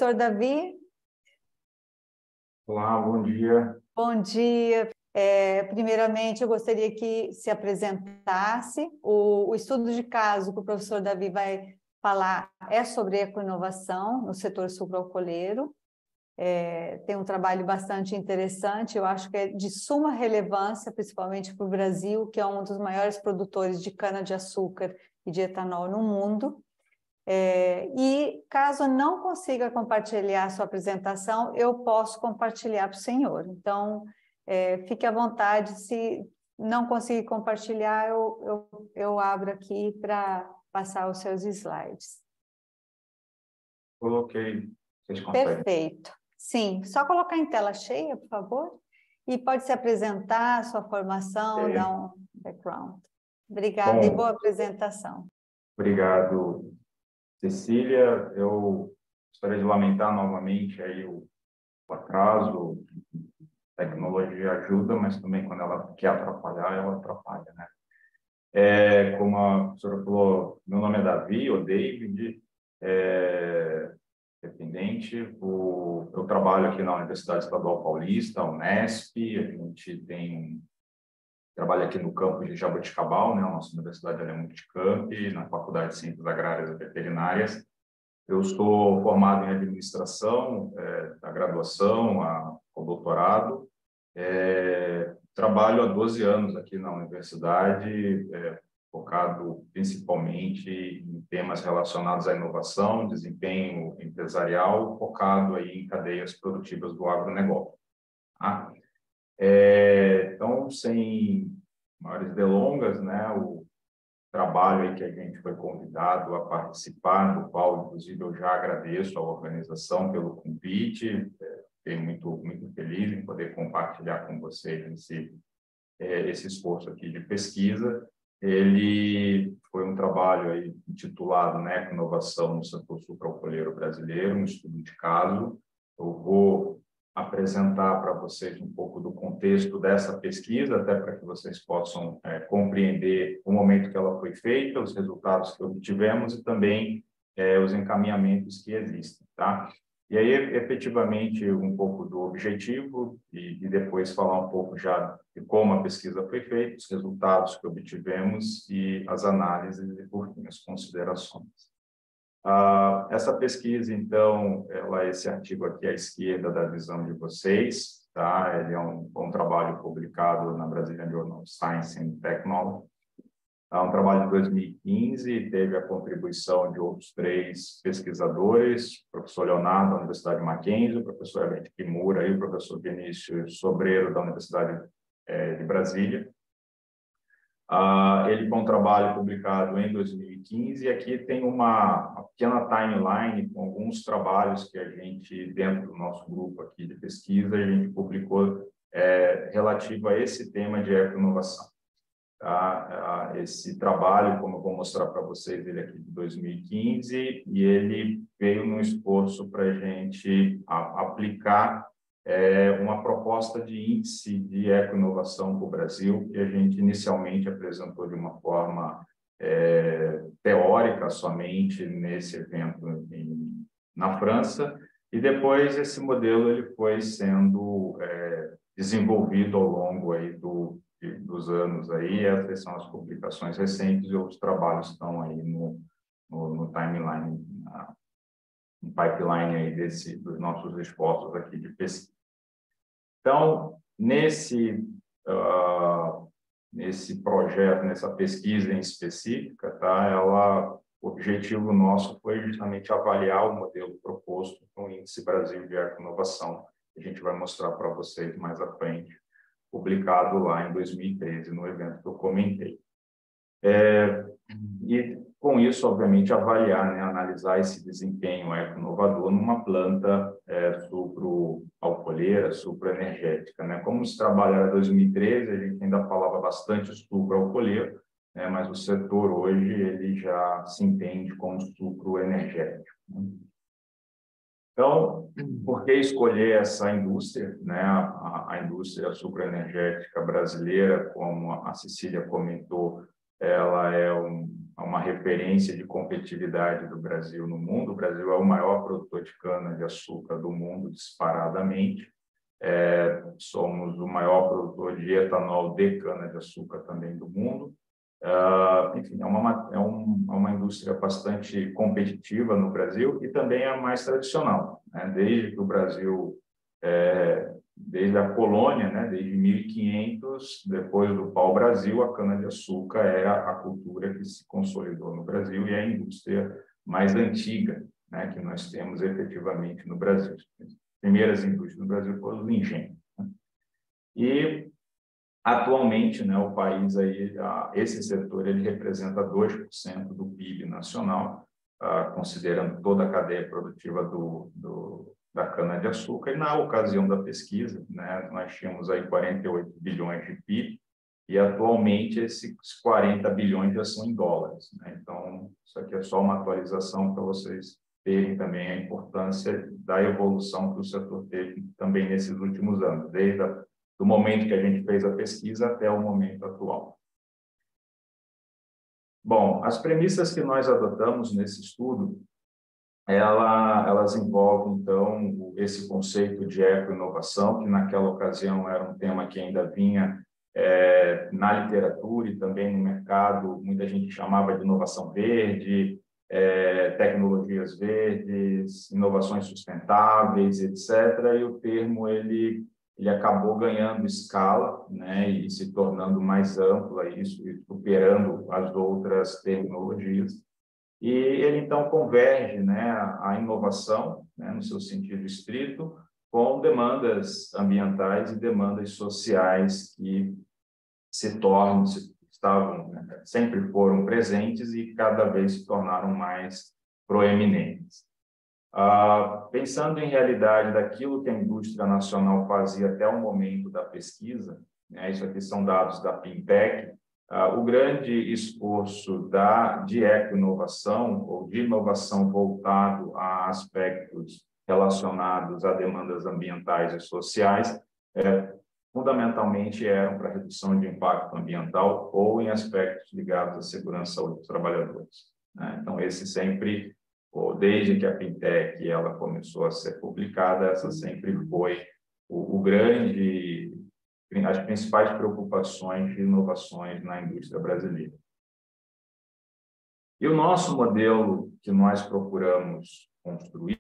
Professor Davi? Olá, bom dia. Bom dia. Primeiramente, eu gostaria que se apresentasse. O estudo de caso que o professor Davi vai falar é sobre ecoinovação no setor sucroalcooleiro. Tem um trabalho bastante interessante, eu acho que é de suma relevância, principalmente para o Brasil, que é um dos maiores produtores de cana-de-açúcar e de etanol no mundo. E caso não consiga compartilhar a sua apresentação, eu posso compartilhar para o senhor. Então, fique à vontade, se não conseguir compartilhar, eu abro aqui para passar os seus slides. Coloquei, vocês conseguem? Perfeito. Sim, só colocar em tela cheia, por favor. E pode se apresentar, a sua formação, dar um background. Obrigada e boa apresentação. Obrigado, Cecília. Eu gostaria de lamentar novamente aí o atraso. A tecnologia ajuda, mas também quando ela quer atrapalhar, ela atrapalha, né? Como a professora falou, meu nome é Davi, ou David, dependente. Eu trabalho aqui na Universidade Estadual Paulista, Unesp. A gente trabalha aqui no campus de Jaboticabal, né? A nossa universidade é multicamp, na Faculdade de Ciências Agrárias e Veterinárias. Eu sou formado em administração, da graduação ao doutorado. Trabalho há 12 anos aqui na universidade, focado principalmente em temas relacionados à inovação, desempenho empresarial, focado aí em cadeias produtivas do agronegócio. Tá? Então, sem maiores delongas, né, o trabalho aí que a gente foi convidado a participar, do qual, inclusive, eu já agradeço à organização pelo convite. Fiquei muito feliz em poder compartilhar com vocês esse esforço aqui de pesquisa. Ele foi um trabalho aí intitulado, né, Inovação no Setor Sucroalcooleiro Brasileiro, um estudo de caso. Eu vou apresentar para vocês um pouco do contexto dessa pesquisa, até para que vocês possam compreender o momento que ela foi feita, os resultados que obtivemos e também os encaminhamentos que existem, tá? E aí, efetivamente, um pouco do objetivo e depois falar um pouco já de como a pesquisa foi feita, os resultados que obtivemos e as análises e, por fim, as considerações. Essa pesquisa, então, esse artigo aqui à esquerda da visão de vocês, tá? Ele é um trabalho publicado na Brazilian Journal of Science and Technology. É um trabalho de 2015, teve a contribuição de outros 3 pesquisadores, o professor Leonardo, da Universidade Mackenzie, o professor Herbert Kimura e o professor Vinícius Sobreiro, da Universidade de Brasília. Ele foi um trabalho publicado em 2015 e aqui tem uma pequena timeline com alguns trabalhos que a gente, dentro do nosso grupo aqui de pesquisa, a gente publicou relativo a esse tema de ecoinovação. Tá? Esse trabalho, como eu vou mostrar para vocês, ele aqui de 2015, e ele veio num esforço para a gente aplicar uma proposta de índice de ecoinovação para o Brasil, que a gente inicialmente apresentou de uma forma teórica somente nesse evento na França, e depois esse modelo ele foi sendo desenvolvido ao longo aí dos anos aí. Essas são as publicações recentes e outros trabalhos estão aí no timeline, no pipeline aí dos nossos esforços aqui de pesquisa. Então, nesse projeto, nessa pesquisa em específica, tá? O objetivo nosso foi justamente avaliar o modelo proposto no Índice Brasil de Ecoinovação, que a gente vai mostrar para vocês mais à frente, publicado lá em 2013, no evento que eu comentei. E, com isso, obviamente, avaliar, né, analisar esse desempenho eco-inovador numa planta sucroalcooleira, sucroenergética, né? Como se trabalho era 2013, a gente ainda falava bastante sucroalcooleiro, né, mas o setor hoje ele já se entende como sucroenergético, né? Então, por que escolher essa indústria, né? A indústria sucroenergética brasileira, como a Cecília comentou, ela é uma uma referência de competitividade do Brasil no mundo. O Brasil é o maior produtor de cana-de-açúcar do mundo, disparadamente. Somos o maior produtor de etanol de cana-de-açúcar também do mundo. Enfim, é uma indústria bastante competitiva no Brasil e também a mais tradicional, né? Desde que o Brasil, desde a colônia, né? Desde 1500, depois do pau-brasil, a cana-de-açúcar é a cultura que se consolidou no Brasil e é a indústria mais antiga, né? Que nós temos efetivamente no Brasil. As primeiras indústrias no Brasil foram os engenhos, né? E atualmente, né, o país aí, esse setor ele representa 2% do PIB nacional, considerando toda a cadeia produtiva da cana-de-açúcar. E na ocasião da pesquisa, né, nós tínhamos aí 48 bilhões de PIB e atualmente esses 40 bilhões já são em dólares, né? Então, isso aqui é só uma atualização para vocês terem também a importância da evolução que o setor teve também nesses últimos anos, desde do momento que a gente fez a pesquisa até o momento atual. Bom, as premissas que nós adotamos nesse estudo, elas envolvem, então, esse conceito de eco-inovação, que naquela ocasião era um tema que ainda vinha na literatura e também no mercado. Muita gente chamava de inovação verde, tecnologias verdes, inovações sustentáveis, etc. E o termo, ele acabou ganhando escala, né, e se tornando mais amplo a isso, e superando as outras tecnologias. E ele, então, converge, né, a inovação, né, no seu sentido estrito, com demandas ambientais e demandas sociais que né, sempre foram presentes e cada vez se tornaram mais proeminentes. Pensando em realidade daquilo que a indústria nacional fazia até o momento da pesquisa, né, isso aqui são dados da Pintec, o grande esforço de eco-inovação ou de inovação voltado a aspectos relacionados a demandas ambientais e sociais, fundamentalmente eram para redução de impacto ambiental ou em aspectos ligados à segurança e saúde dos trabalhadores, né? Então, esse sempre, desde que a Pintec ela começou a ser publicada, essa sempre foi as principais preocupações de inovações na indústria brasileira. E o nosso modelo que nós procuramos construir,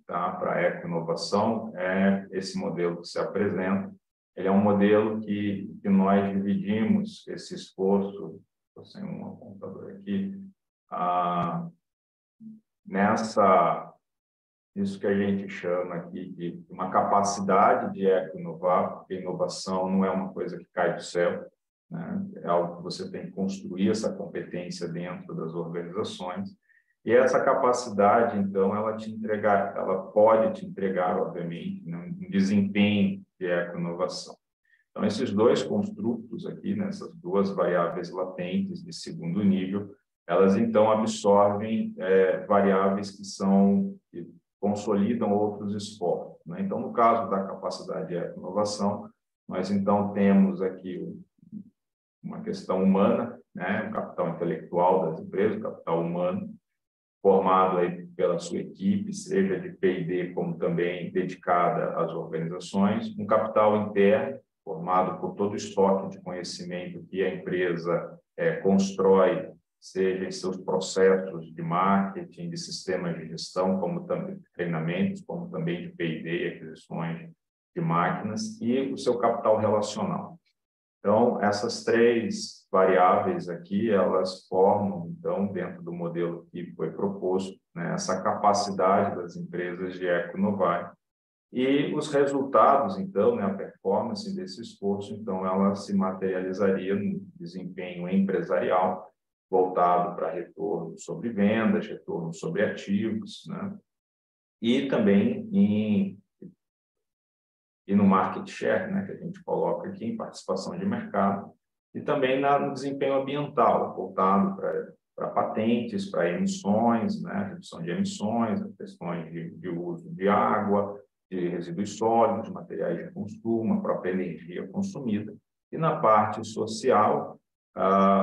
tá, para a eco-inovação é esse modelo que se apresenta. Ele é um modelo que nós dividimos esse esforço, estou sem um apontador aqui, isso que a gente chama aqui de uma capacidade de eco-inovar, porque inovação não é uma coisa que cai do céu, né? É algo que você tem que construir essa competência dentro das organizações. E essa capacidade, então, ela pode te entregar, obviamente, um desempenho de eco-inovação. Então, esses dois construtos aqui, nessas duas variáveis latentes de segundo nível, elas, então, absorvem variáveis que consolidam outros esforços, né? Então, no caso da capacidade de eco-inovação, nós, então, temos aqui uma questão humana, né? O capital intelectual das empresas, o capital humano, formado aí pela sua equipe, seja de P&D como também dedicada às organizações, um capital interno, formado por todo o estoque de conhecimento que a empresa constrói, seja em seus processos de marketing, de sistemas de gestão, como também de treinamentos, como também de P&D e aquisições de máquinas, e o seu capital relacional. Então, essas três variáveis aqui, elas formam, então, dentro do modelo que foi proposto, né, essa capacidade das empresas de eco-inovar. E os resultados, então, né, a performance desse esforço, então, ela se materializaria no desempenho empresarial, voltado para retorno sobre vendas, retorno sobre ativos, né, e também no market share, né, que a gente coloca aqui, em participação de mercado, e também no desempenho ambiental, voltado para patentes, para emissões, né, redução de emissões, questões de uso de água, de resíduos sólidos, materiais de consumo, a própria energia consumida, e na parte social,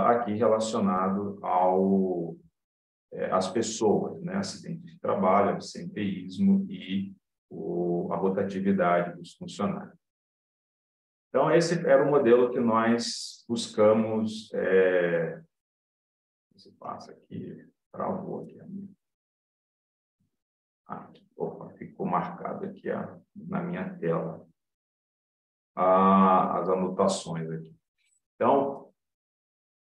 aqui relacionado ao as pessoas, né? Acidentes de trabalho, absenteísmo e a rotatividade dos funcionários. Então, esse era o modelo que nós buscamos. Se passa aqui, travou aqui. Opa, ficou marcado aqui na minha tela as anotações aqui. Então,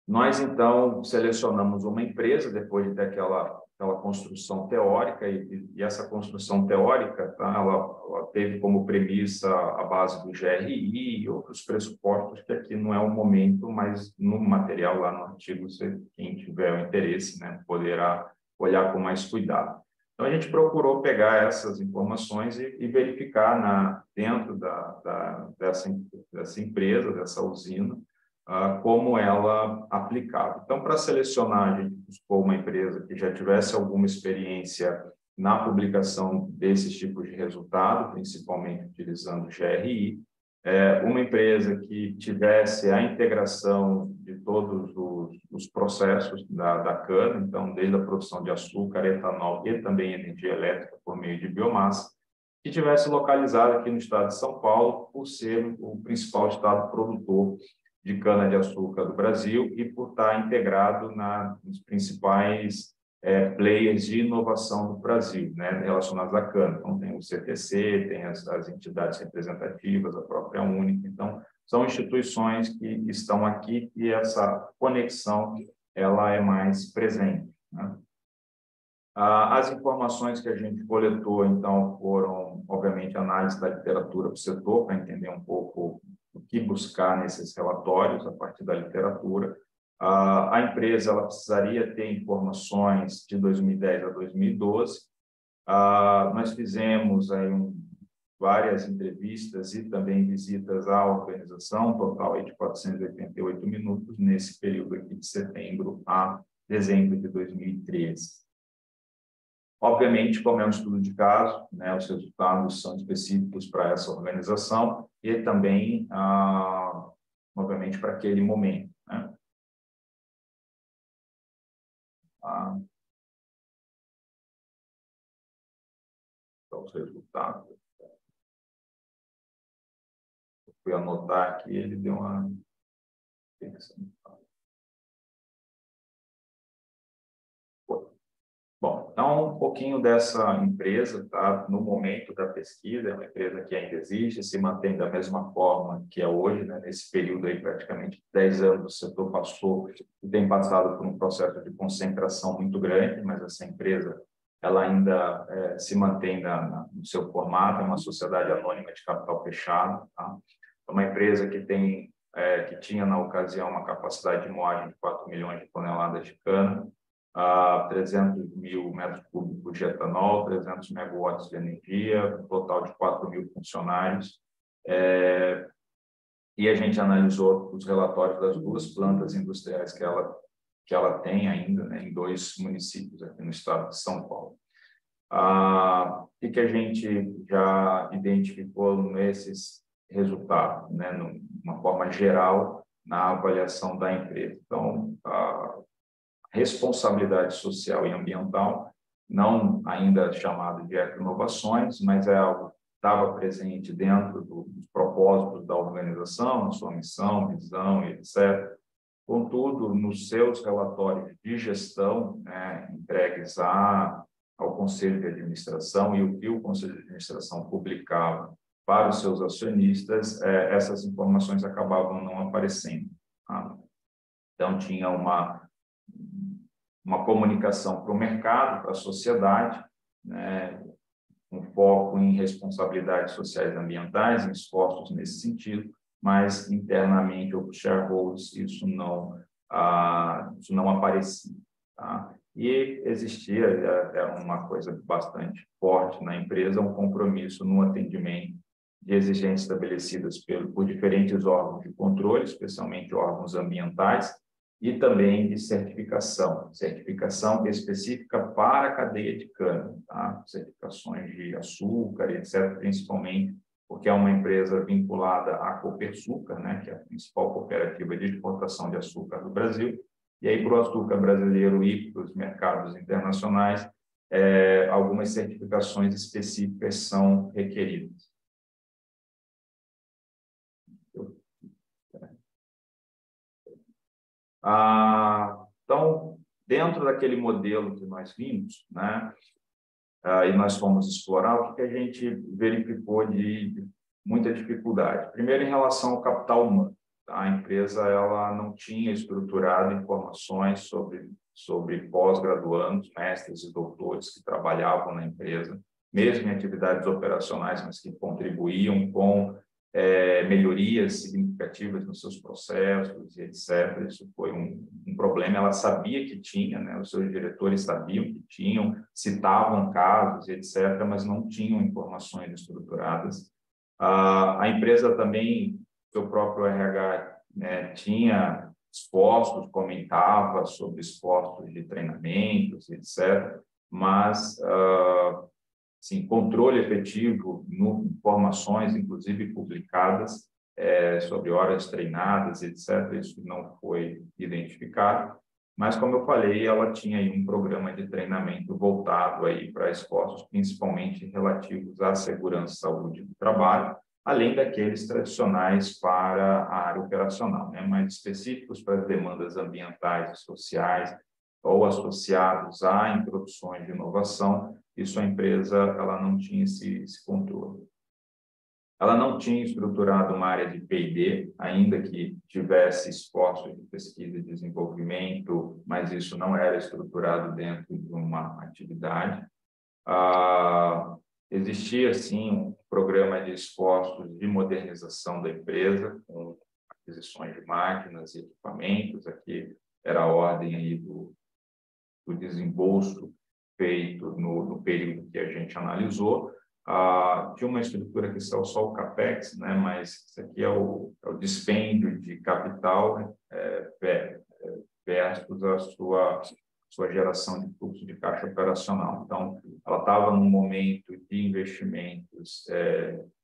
nós, então, selecionamos uma empresa, depois de ter aquela construção teórica, e essa construção teórica, tá, ela teve como premissa a base do GRI e outros pressupostos, que aqui não é o momento, mas no material, lá no artigo, quem tiver o interesse, né, poderá olhar com mais cuidado. Então, a gente procurou pegar essas informações e verificar dentro dessa empresa, dessa usina, como ela aplicava. Então, para selecionar, a gente buscou uma empresa que já tivesse alguma experiência na publicação desses tipos de resultado, principalmente utilizando o GRI, uma empresa que tivesse a integração de todos os processos da cana, então, desde a produção de açúcar, etanol e também energia elétrica por meio de biomassa, que tivesse localizada aqui no estado de São Paulo, por ser o principal estado produtor de cana-de-açúcar do Brasil e por estar integrado nos principais players de inovação do Brasil, né, relacionados à cana. Então, tem o CTC, tem as entidades representativas, a própria Única. Então, são instituições que estão aqui e essa conexão ela é mais presente, né? As informações que a gente coletou, então, foram, obviamente, análise da literatura do setor, para entender um pouco o que buscar nesses relatórios a partir da literatura. A empresa ela precisaria ter informações de 2010 a 2012. Nós fizemos aí várias entrevistas e também visitas à organização, total aí de 488 minutos, nesse período aqui de setembro a dezembro de 2013. Obviamente, como é um estudo de caso, né, os resultados são específicos para essa organização e também, obviamente, para aquele momento, né? Então, os resultados. Eu fui anotar aqui, ele deu uma... Bom, então, um pouquinho dessa empresa, tá? No momento da pesquisa, é uma empresa que ainda existe, se mantém da mesma forma que é hoje, né? Nesse período aí, praticamente 10 anos, o setor passou e tem passado por um processo de concentração muito grande, mas essa empresa, ela ainda se mantém no seu formato, é uma sociedade anônima de capital fechado, tá? É uma empresa que que tinha, na ocasião, uma capacidade de moagem de 4 milhões de toneladas de cana, 300 mil metros cúbicos de etanol, 300 megawatts de energia, um total de 4 mil funcionários. E a gente analisou os relatórios das duas plantas industriais que ela tem ainda, né, em 2 municípios aqui no estado de São Paulo. E que a gente já identificou nesses resultados, né, de uma forma geral, na avaliação da empresa. Então, responsabilidade social e ambiental, não ainda chamado de eco-inovações, mas é algo que estava presente dentro dos propósitos da organização, na sua missão, visão e etc. Contudo, nos seus relatórios de gestão, né, entregues ao Conselho de Administração e o que o Conselho de Administração publicava para os seus acionistas, essas informações acabavam não aparecendo, tá? Então, tinha uma comunicação para o mercado, para a sociedade, né, um foco em responsabilidades sociais e ambientais, em esforços nesse sentido, mas internamente, ou para os shareholders, isso não aparecia, tá? E existia uma coisa bastante forte na empresa, um compromisso no atendimento de exigências estabelecidas por diferentes órgãos de controle, especialmente órgãos ambientais, e também de certificação específica para a cadeia de cana, tá? Certificações de açúcar, etc., principalmente porque é uma empresa vinculada à Copersucar, né, que é a principal cooperativa de exportação de açúcar do Brasil, E aí, para o açúcar brasileiro e para os mercados internacionais, algumas certificações específicas são requeridas. Então, dentro daquele modelo que nós vimos, né, e nós fomos explorar, o que a gente verificou de muita dificuldade. Primeiro, em relação ao capital humano. A empresa ela não tinha estruturado informações sobre pós-graduandos, mestres e doutores que trabalhavam na empresa, mesmo em atividades operacionais, mas que contribuíam com melhorias significativas nos seus processos e etc. Isso foi um problema. Ela sabia que tinha, né? Os seus diretores sabiam que tinham, citavam casos e etc., mas não tinham informações estruturadas. A empresa também, seu próprio RH, né, tinha esforços, comentava sobre esforços de treinamentos, etc., mas sim, controle efetivo, informações, inclusive publicadas, sobre horas treinadas, etc., isso não foi identificado. Mas, como eu falei, ela tinha aí um programa de treinamento voltado aí para esforços, principalmente relativos à segurança e saúde do trabalho, além daqueles tradicionais para a área operacional, né, mais específicos para as demandas ambientais e sociais ou associados a introduções de inovação. Isso a empresa ela não tinha esse controle. Ela não tinha estruturado uma área de P&D, ainda que tivesse esforços de pesquisa e desenvolvimento, mas isso não era estruturado dentro de uma atividade. Existia, sim, um programa de esforços de modernização da empresa, com aquisições de máquinas e equipamentos. Aqui era a ordem aí do desembolso feito no período que a gente analisou. De uma estrutura que são só o CAPEX, né, mas isso aqui é o dispêndio de capital versus a sua geração de fluxo de caixa operacional. Então, ela estava num momento de investimentos,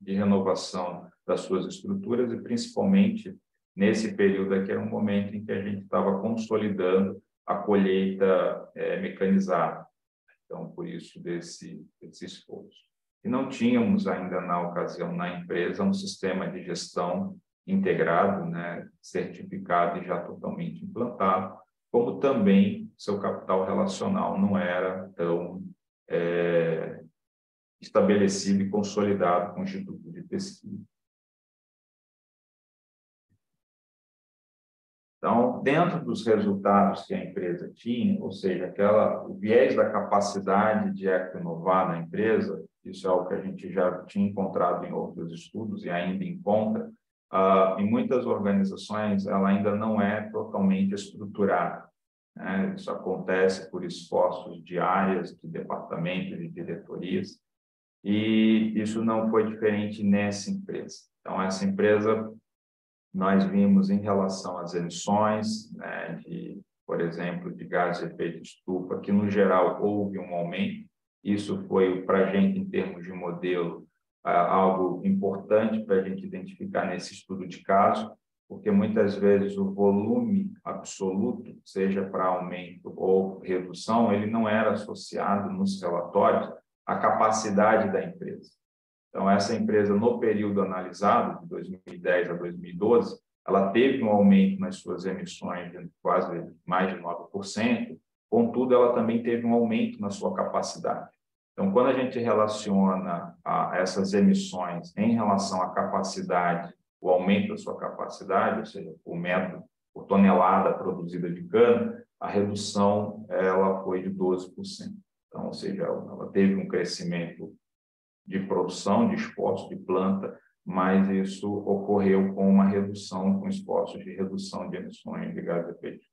de renovação das suas estruturas e, principalmente, nesse período aqui, era um momento em que a gente estava consolidando a colheita mecanizada. Então, por isso, desse esforço. E não tínhamos ainda, na ocasião, na empresa, um sistema de gestão integrado, né, certificado e já totalmente implantado, como também seu capital relacional não era tão estabelecido e consolidado com o Instituto de Pesquisa. Então, dentro dos resultados que a empresa tinha, ou seja, o viés da capacidade de eco-inovar na empresa, isso é algo que a gente já tinha encontrado em outros estudos e ainda encontra, em muitas organizações ela ainda não é totalmente estruturada, né? Isso acontece por esforços de áreas, de departamentos, de diretorias, e isso não foi diferente nessa empresa. Então, essa empresa, nós vimos em relação às emissões, né, por exemplo, de gases de efeito estufa, que no geral houve um aumento. Isso foi para a gente, em termos de modelo, algo importante para a gente identificar nesse estudo de caso, porque muitas vezes o volume absoluto, seja para aumento ou redução, ele não era associado nos relatórios à capacidade da empresa. Então, essa empresa, no período analisado, de 2010 a 2012, ela teve um aumento nas suas emissões de quase mais de 9%, contudo, ela também teve um aumento na sua capacidade. Então, quando a gente relaciona essas emissões em relação à capacidade, o aumento da sua capacidade, ou seja, por metro, por tonelada produzida de cana, a redução ela foi de 12%. Então, ou seja, ela teve um crescimento de produção, de esforço de planta, mas isso ocorreu com uma redução, com esforços de redução de emissões de gás de efeito.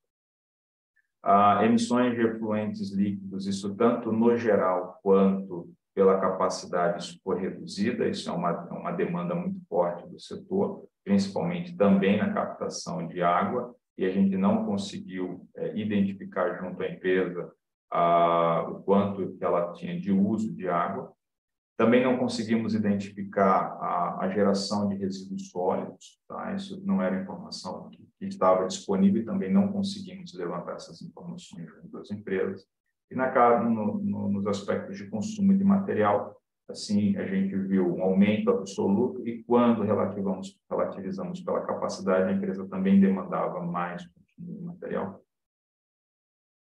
Emissões de efluentes líquidos, isso tanto no geral quanto pela capacidade, isso foi reduzida, isso é uma demanda muito forte do setor, principalmente também na captação de água, e a gente não conseguiu identificar junto à empresa o quanto que ela tinha de uso de água. Também não conseguimos identificar a geração de resíduos sólidos, tá? Isso não era informação que estava disponível e também não conseguimos levantar essas informações junto das empresas. E nos aspectos de consumo de material, assim, a gente viu um aumento absoluto e quando relativizamos pela capacidade, a empresa também demandava mais consumo de material.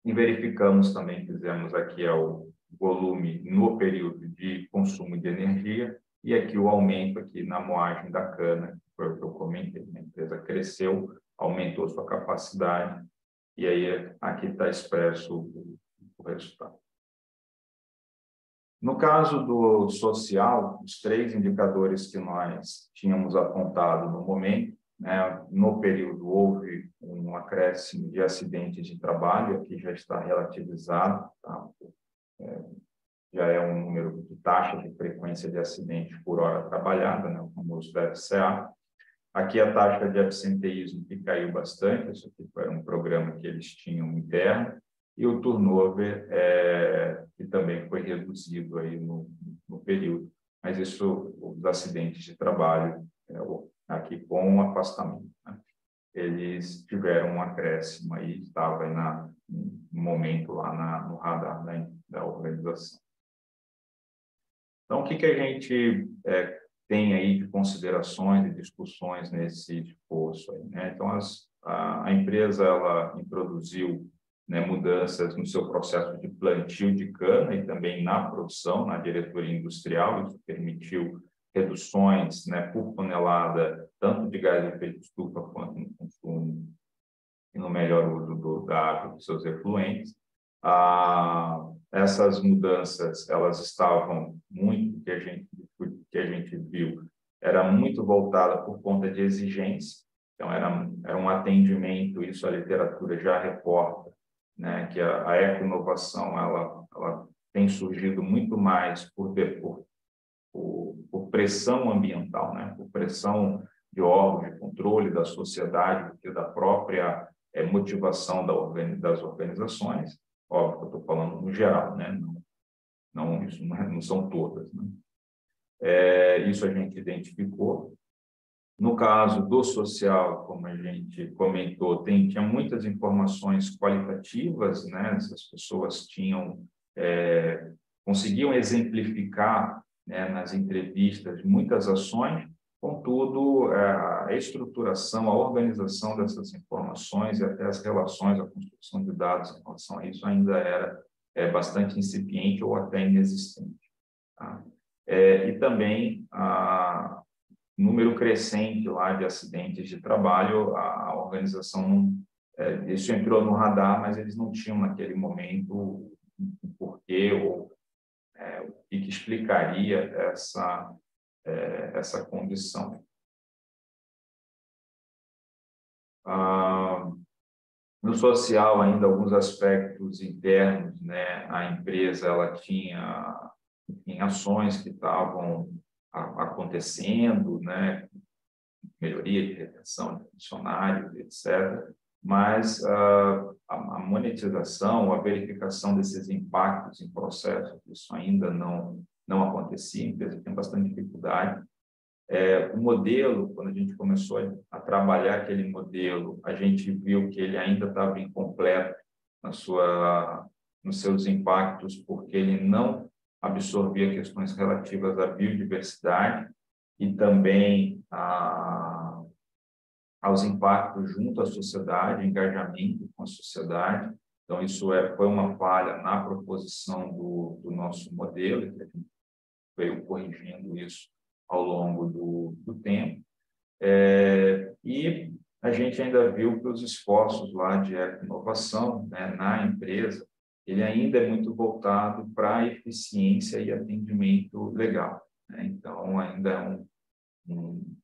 E verificamos também, fizemos aqui o volume no período de consumo de energia e aqui o aumento aqui na moagem da cana, que foi o que eu comentei. A empresa cresceu, aumentou sua capacidade e aí aqui está expresso o resultado. No caso do social, os 3 indicadores que nós tínhamos apontado no momento, né, no período houve um acréscimo de acidentes de trabalho, aqui já está relativizado, tá? Já é um número de taxa de frequência de acidente por hora trabalhada, né, o famoso FCA. Aqui a taxa de absenteísmo que caiu bastante, isso aqui foi um programa que eles tinham interno, e o turnover que também foi reduzido aí no período, mas isso, os acidentes de trabalho, aqui com o afastamento, né? Eles tiveram um acréscimo aí, estava aí no momento lá no radar da organização. Então, o que a gente tem aí de considerações e discussões nesse esforço aí, né? Então, a empresa ela introduziu, né, mudanças no seu processo de plantio de cana e também na produção, na diretoria industrial. Isso permitiu reduções, né, por tonelada, tanto de gás de efeito estufa quanto no consumo e no melhor uso da água dos seus efluentes. Essas mudanças, elas estavam muito, que a gente viu, era muito voltada por conta de exigência. Então, era um atendimento, isso a literatura já reporta, né, que a eco-inovação ela tem surgido muito mais por pressão ambiental, né, por pressão de órgãos de controle da sociedade, do que da própria motivação das organizações. Óbvio que eu estou falando no geral, né, isso não são todas, né? Isso a gente identificou. No caso do social, como a gente comentou, tinha muitas informações qualitativas, né? Essas pessoas conseguiam exemplificar, né, nas entrevistas muitas ações, contudo, a estruturação, a organização dessas informações e até as relações, a construção de dados em relação a isso ainda era bastante incipiente ou até inexistente, tá? E também número crescente lá de acidentes de trabalho, a organização isso entrou no radar, mas eles não tinham naquele momento o porquê ou o que explicaria essa condição. No social, ainda alguns aspectos internos, né? A empresa ela tinha ações que estavam acontecendo, né? Melhoria de retenção de funcionários, etc. Mas a monetização, a verificação desses impactos em processos, isso ainda não acontecia, a empresa tem bastante dificuldade. O modelo, quando a gente começou a trabalhar aquele modelo, a gente viu que ele ainda estava incompleto nos seus impactos, porque ele não absorvia questões relativas à biodiversidade e também aos impactos junto à sociedade, engajamento com a sociedade. Então, isso foi uma falha na proposição do nosso modelo, que a gente veio corrigindo isso ao longo do tempo. E a gente ainda viu que os esforços lá de inovação, né, na empresa, ele ainda é muito voltado para a eficiência e atendimento legal, né? Então, ainda é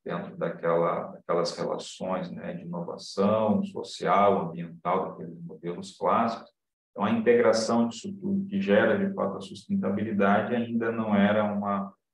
dentro daquelas relações, né, de inovação social, ambiental, daqueles modelos clássicos. Então, a integração disso tudo que gera, de fato, a sustentabilidade ainda não era um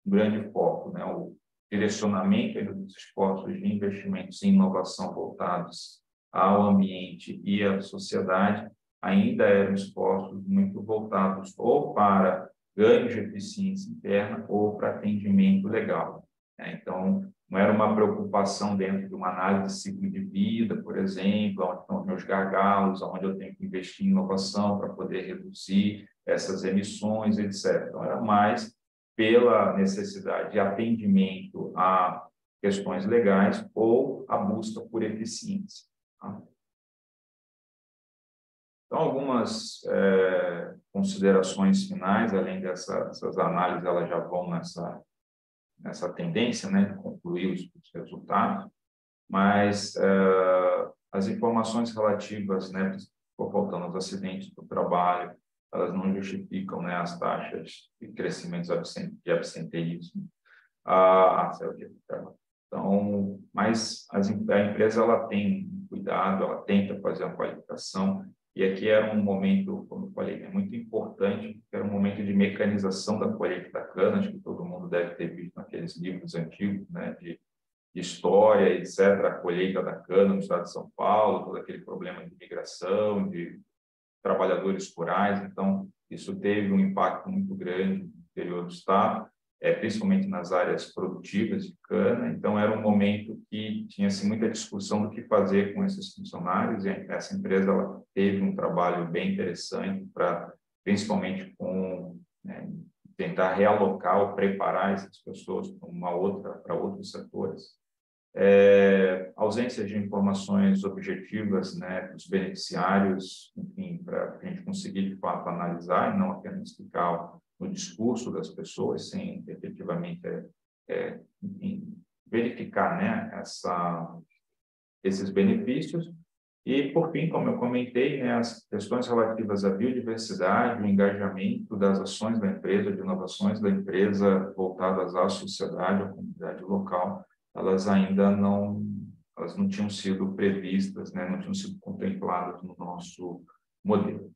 grande foco, né? O direcionamento dos esforços de investimentos em inovação voltados ao ambiente e à sociedade ainda eram esforços muito voltados ou para ganho de eficiência interna ou para atendimento legal, né? Então, não era uma preocupação dentro de uma análise de ciclo de vida, por exemplo, onde estão os meus gargalos, onde eu tenho que investir em inovação para poder reduzir essas emissões, etc. Então, era mais pela necessidade de atendimento a questões legais ou a busca por eficiência, tá? Então, algumas considerações finais, além dessas análises, elas já vão nessa tendência, né, de concluir os resultados, mas as informações relativas, né, por faltando os acidentes do trabalho, elas não justificam, né, as taxas de crescimento de absenteísmo. Então, mas a empresa ela tem um cuidado, ela tenta fazer a qualificação, e aqui era um momento, como eu falei, é muito importante, era um momento de mecanização da colheita da cana, acho que todo mundo deve ter visto naqueles livros antigos, né, de história, etc., a colheita da cana no estado de São Paulo, todo aquele problema de migração, de trabalhadores rurais, então isso teve um impacto muito grande no interior do estado, principalmente nas áreas produtivas de cana. Então era um momento que tinha-se muita discussão do que fazer com esses funcionários, e essa empresa ela teve um trabalho bem interessante para, principalmente com, né, tentar realocar ou preparar essas pessoas para outros setores. Ausência de informações objetivas, né, dos beneficiários, enfim, para a gente conseguir de fato analisar e não apenas ficar no discurso das pessoas, sem efetivamente enfim, verificar, né, esses benefícios. E, por fim, como eu comentei, né, as questões relativas à biodiversidade, o engajamento das ações da empresa, de inovações da empresa voltadas à sociedade, à comunidade local, elas não tinham sido previstas, né, não tinham sido contempladas no nosso modelo.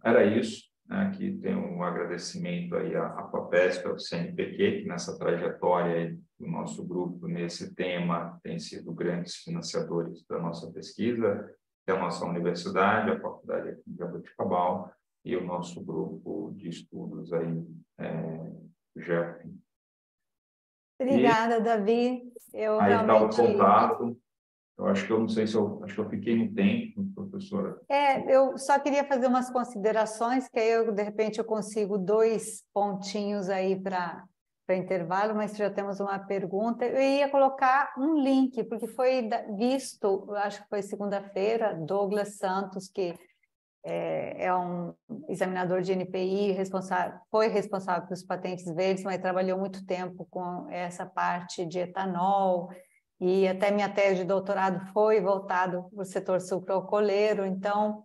Era isso, né? Aqui tem um agradecimento aí à FAPESP, ao CNPq, que nessa trajetória do nosso grupo nesse tema tem sido grandes financiadores da nossa pesquisa, que é a nossa universidade, a Faculdade aqui de Jaboticabal e o nosso grupo de estudos aí, GEF. Obrigada, Davi. Eu aí realmente... está o contato. Eu acho que eu não sei se acho que eu fiquei no tempo, professora. Eu só queria fazer umas considerações, que aí de repente eu consigo 2 pontinhos aí para intervalo, mas já temos uma pergunta. Eu ia colocar um link, porque foi visto, acho que foi segunda-feira, Douglas Santos, que é um examinador de NPI, foi responsável pelos patentes verdes, mas trabalhou muito tempo com essa parte de etanol, e até minha tese de doutorado foi voltado para o setor sucroalcooleiro. Então,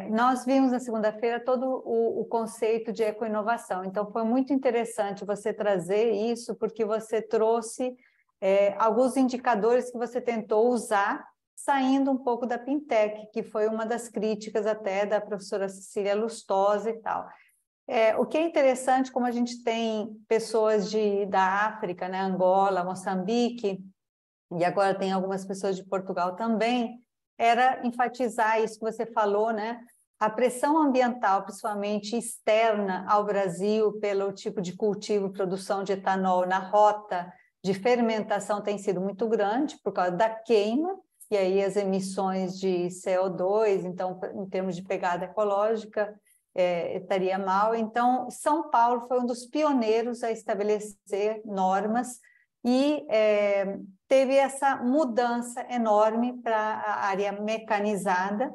nós vimos na segunda-feira todo o conceito de ecoinovação. Então, foi muito interessante você trazer isso, porque você trouxe alguns indicadores que você tentou usar, saindo um pouco da Pintec, que foi uma das críticas até da professora Cecília Lustosa e tal. O que é interessante, como a gente tem pessoas da África, né, Angola, Moçambique, e agora tem algumas pessoas de Portugal também, era enfatizar isso que você falou, né? A pressão ambiental, principalmente externa ao Brasil, pelo tipo de cultivo e produção de etanol na rota de fermentação tem sido muito grande por causa da queima, e aí as emissões de CO2, então, em termos de pegada ecológica, estaria mal. Então, São Paulo foi um dos pioneiros a estabelecer normas e teve essa mudança enorme para a área mecanizada,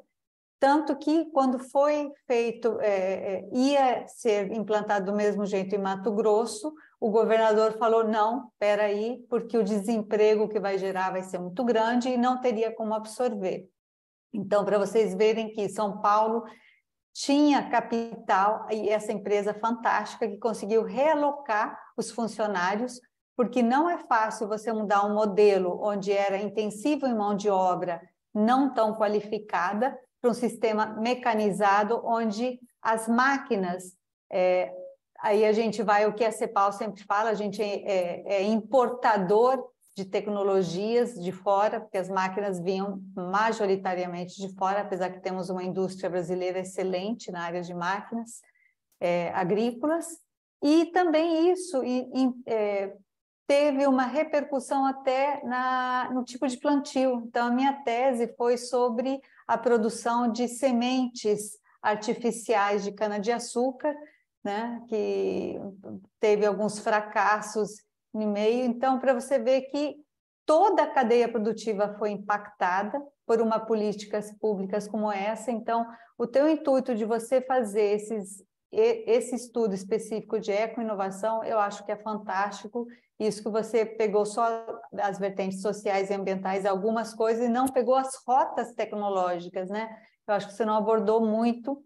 tanto que quando foi feito, ia ser implantado do mesmo jeito em Mato Grosso, o governador falou, não, espera aí, porque o desemprego que vai gerar vai ser muito grande e não teria como absorver. Então, para vocês verem que São Paulo tinha capital, e essa empresa fantástica que conseguiu realocar os funcionários, porque não é fácil você mudar um modelo onde era intensivo em mão de obra não tão qualificada para um sistema mecanizado, onde as máquinas, aí a gente vai, o que a CEPAL sempre fala, a gente é importador de tecnologias de fora, porque as máquinas vinham majoritariamente de fora, apesar que temos uma indústria brasileira excelente na área de máquinas agrícolas, e também isso teve uma repercussão até no tipo de plantio. Então, a minha tese foi sobre a produção de sementes artificiais de cana-de-açúcar, né, que teve alguns fracassos no meio. Então, para você ver que toda a cadeia produtiva foi impactada por uma políticas públicas como essa. Então, o teu intuito de você fazer esse estudo específico de ecoinovação, eu acho que é fantástico. Isso que você pegou só as vertentes sociais e ambientais, algumas coisas, e não pegou as rotas tecnológicas, né? Eu acho que você não abordou muito,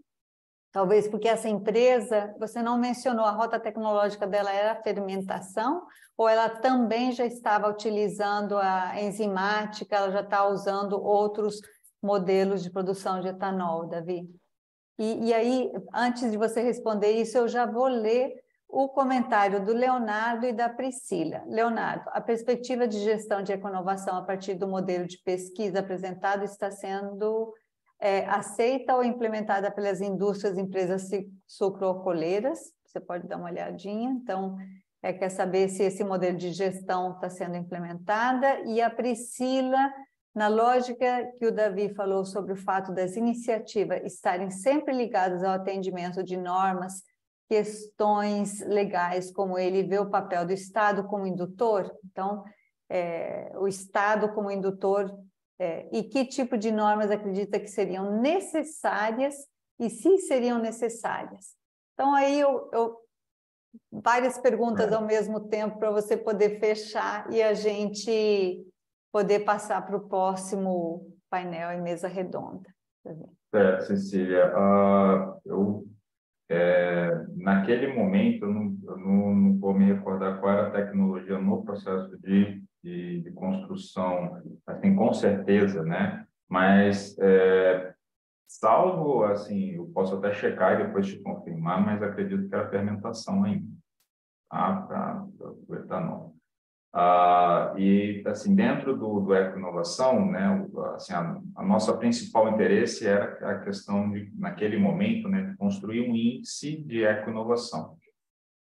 talvez porque essa empresa, você não mencionou, a rota tecnológica dela era a fermentação, ou ela também já estava utilizando a enzimática, ela já está usando outros modelos de produção de etanol, Davi? E aí, antes de você responder isso, eu já vou ler o comentário do Leonardo e da Priscila. Leonardo, a perspectiva de gestão de ecoinovação a partir do modelo de pesquisa apresentado está sendo aceita ou implementada pelas indústrias e empresas sucroalcooleiras? Você pode dar uma olhadinha. Então, quer saber se esse modelo de gestão está sendo implementada. E a Priscila, na lógica que o Davi falou sobre o fato das iniciativas estarem sempre ligadas ao atendimento de normas, questões legais, como ele vê o papel do Estado como indutor. Então, o Estado como indutor, e que tipo de normas acredita que seriam necessárias e se seriam necessárias. Então, aí várias perguntas ao mesmo tempo para você poder fechar e a gente poder passar para o próximo painel e mesa redonda. Cecília, naquele momento, eu não vou me recordar qual era a tecnologia no processo de construção, assim, com certeza, né? Mas, salvo, assim, eu posso até checar e depois te confirmar, mas acredito que era fermentação ainda, tá? Para o etanol. E, assim, dentro do ecoinovação, né, assim, a nossa principal interesse era a questão de, naquele momento, né, de construir um índice de ecoinovação,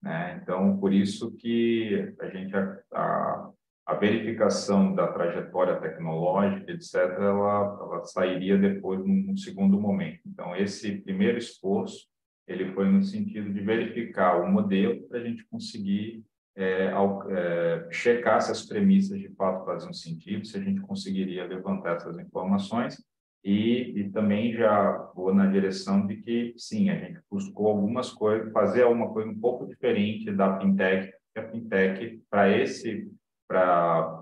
né? Então, por isso que a verificação da trajetória tecnológica, etc., ela sairia depois num segundo momento. Então, esse primeiro esforço, ele foi no sentido de verificar o modelo para a gente conseguir checar se as premissas de fato faziam sentido, se a gente conseguiria levantar essas informações, e também já vou na direção de que, sim, a gente buscou algumas coisas, fazer alguma coisa um pouco diferente da fintech, porque a fintech,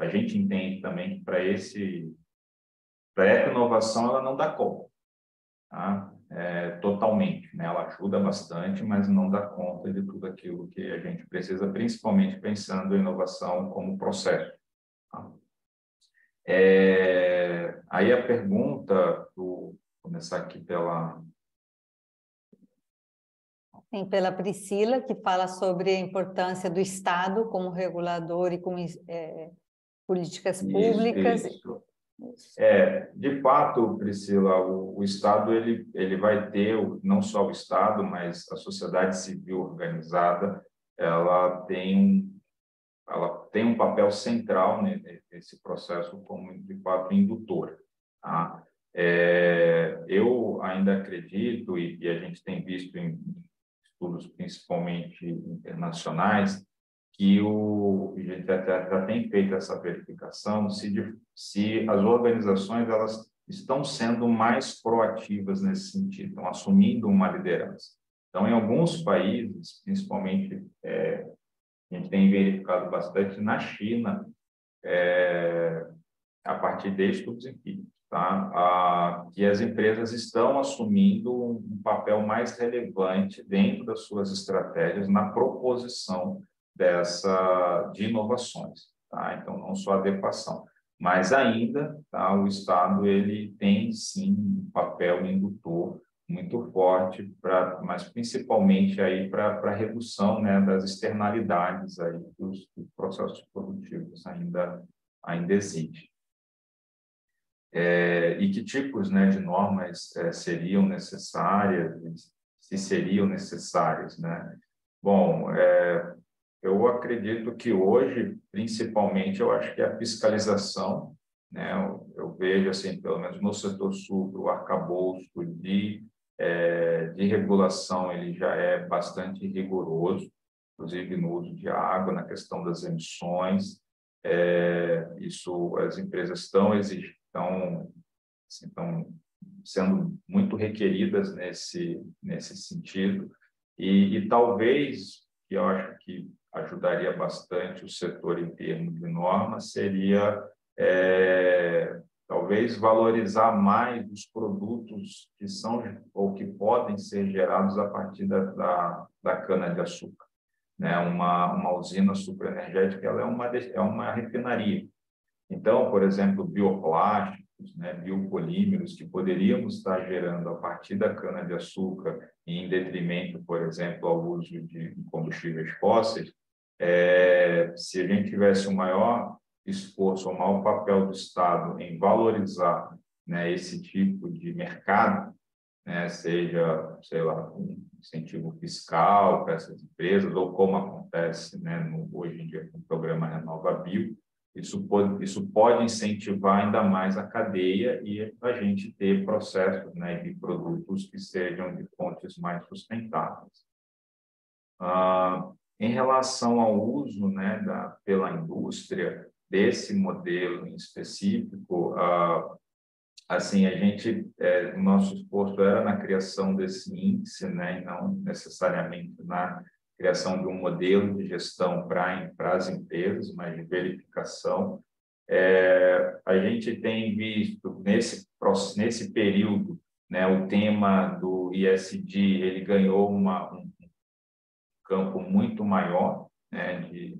a gente entende também que para a ecoinovação ela não dá conta, tá? Totalmente, né? Ela ajuda bastante, mas não dá conta de tudo aquilo que a gente precisa, principalmente pensando em inovação como processo, tá? Aí a pergunta, vou começar aqui pela Priscila, que fala sobre a importância do Estado como regulador e como políticas públicas. Isso. De fato, Priscila, o Estado ele vai ter, não só o Estado, mas a sociedade civil organizada, ela tem um papel central nesse processo como, de fato, indutor, tá? Eu ainda acredito, e a gente tem visto em estudos principalmente internacionais, que a gente já tem feito essa verificação se as organizações elas estão sendo mais proativas nesse sentido, estão assumindo uma liderança. Então, em alguns países, principalmente, a gente tem verificado bastante na China, a partir de estudos empíricos, tá? Que as empresas estão assumindo um papel mais relevante dentro das suas estratégias na proposição de inovações, tá? Então, não só a adequação, mas ainda, tá, o Estado ele tem, sim, um papel indutor muito forte, mas principalmente aí para a redução, né, das externalidades aí dos processos produtivos ainda ainda existe. E que tipos, né, de normas seriam necessárias, se seriam necessárias, né? Bom, eu acredito que hoje, principalmente, eu acho que a fiscalização, né, eu vejo, assim, pelo menos no setor sul, o arcabouço de regulação ele já é bastante rigoroso, inclusive no uso de água, na questão das emissões. Isso, as empresas estão sendo muito requeridas nesse sentido, e talvez, que eu acho que ajudaria bastante o setor em termos de normas, seria talvez valorizar mais os produtos que são ou que podem ser gerados a partir da cana-de-açúcar, né? Uma usina supraenergética, ela é uma refinaria. Então, por exemplo, bioplásticos, né, biopolímeros que poderíamos estar gerando a partir da cana-de-açúcar em detrimento, por exemplo, ao uso de combustíveis fósseis, se a gente tivesse um maior esforço, um maior papel do Estado em valorizar, né, esse tipo de mercado, né, seja, sei lá, um incentivo fiscal para essas empresas, ou como acontece, né, hoje em dia com o programa RenovaBio, isso pode incentivar ainda mais a cadeia e a gente ter processos, né, de produtos que sejam de fontes mais sustentáveis. Em relação ao uso, né, pela indústria desse modelo em específico, assim, o nosso esforço era na criação desse índice, né, e não necessariamente na criação de um modelo de gestão para as empresas, mas de verificação. A gente tem visto nesse período, né, o tema do ISD ele ganhou um campo muito maior, né, de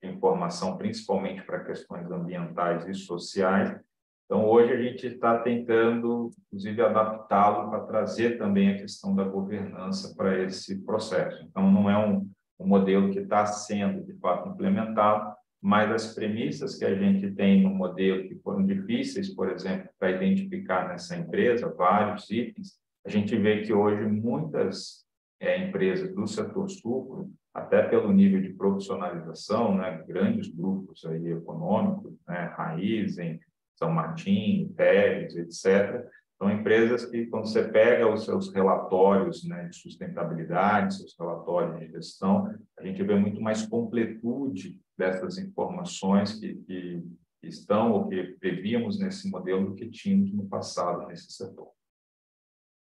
informação, principalmente para questões ambientais e sociais. Então, hoje a gente está tentando, inclusive, adaptá-lo para trazer também a questão da governança para esse processo. Então, não é um modelo que está sendo, de fato, implementado, mas as premissas que a gente tem no modelo, que foram difíceis, por exemplo, para identificar nessa empresa, vários itens, a gente vê que hoje muitas empresas do setor sucro, até pelo nível de profissionalização, né, grandes grupos aí econômicos, né, Raízen, São Martin, Teres, etc. São empresas que, quando você pega os seus relatórios, né, de sustentabilidade, seus relatórios de gestão, a gente vê muito mais completude dessas informações que estão ou que prevíamos nesse modelo do que tínhamos no passado nesse setor.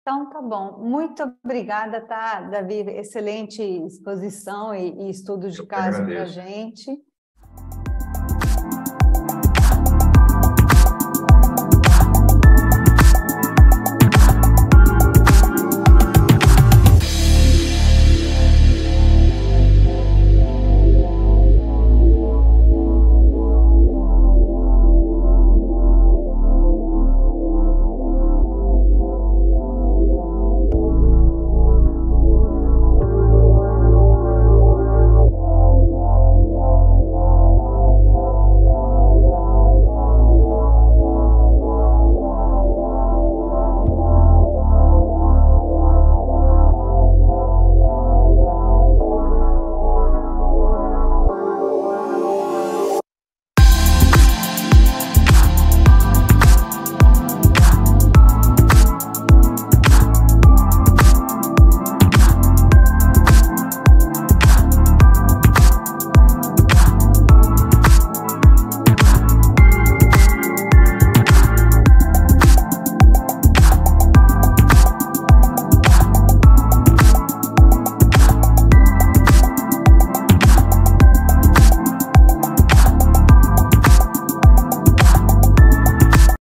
Então, tá bom. Muito obrigada, tá, Davi? Excelente exposição e estudo de caso para a gente.